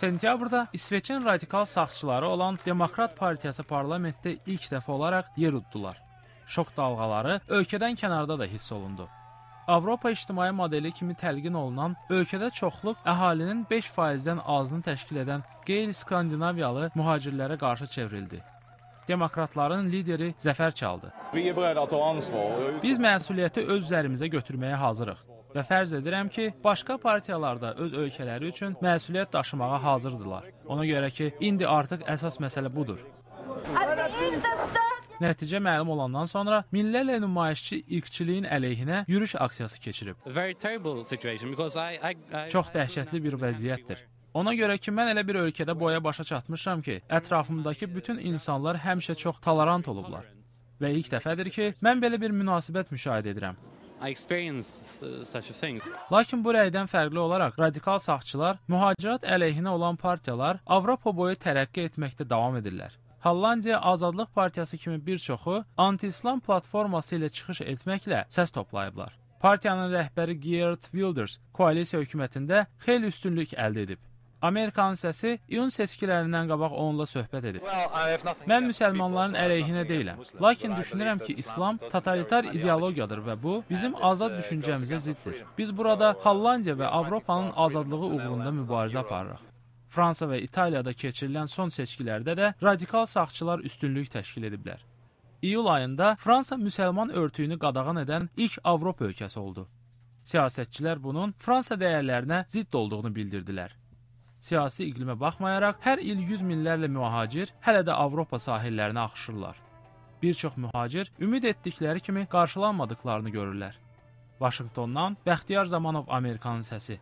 Sentyabrda İsveçin radikal sağçıları olan Demokrat Partiyası parlamentdə ilk dəfə olaraq yer utdular. Şok dalğaları ölkədən kənarda da hiss olundu. Avropa ictimai modeli kimi təlqin olunan ölkədə çoxluq əhalinin 5%-dən azını təşkil edən qeyri-skandinaviyalı mühacirlərə qarşı çevrildi. Demokratların lideri zəfər çaldı. Biz məsuliyyəti öz üzərimizə götürməyə hazırıq və fərz edirəm ki, başqa partiyalarda öz ölkələri üçün məsuliyyət daşımağa hazırdılar. Ona görə ki, indi artıq əsas məsələ budur. Nəticə məlum olandan sonra minlərlə nümayişçi irqçiliyin əleyhinə yürüş aksiyası keçirib. Çox dəhşətli bir vəziyyətdir. Ona görə ki, mən elə bir ölkədə boya başa çatmışam ki, ətrafımdakı bütün insanlar həmişə çox tolerant olublar. Və ilk dəfədir ki, mən belə bir münasibət müşahidə edirəm. Lakin bu rəydən fərqli olaraq radikal sağçılar, mühacirət əleyhinə olan partiyalar Avropa boyu tərəqqi etməkdə davam edirlər. Hollandiya Azadlıq Partiyası kimi bir çoxu anti-İslam platforması ilə çıxış etməklə səs toplayıblar. Partiyanın rəhbəri Geert Wilders koalisiya hökumətində xeyli üstünlük əldə edib. Amerikanın səsi iyun seçkilərindən qabaq onunla söhbət edib. Mən müsəlmanların əleyhinə deyiləm. Lakin düşünürəm ki, İslam totalitar ideologiyadır və bu bizim azad düşüncəmizə ziddir. Biz burada Hollandiya və Avropanın azadlığı uğrunda mübarizə aparırıq. Fransa və İtaliyada keçirilən son seçkilərdə də radikal sağçılar üstünlük təşkil ediblər. İyul ayında Fransa müsəlman örtüyünü qadağan edən ilk Avropa ölkəsi oldu. Siyasətçilər bunun Fransa dəyərlərinə zidd olduğunu bildirdilər. Siyasi iqlimə baxmayaraq, hər il 100 minlərlə mühacir hələ də Avropa sahillərinə axışırlar. Bir çox mühacir ümid etdikləri kimi qarşılanmadıklarını görürlər. Vaşinqtondan Bəxtiyar Zamanov, Amerikanın səsi.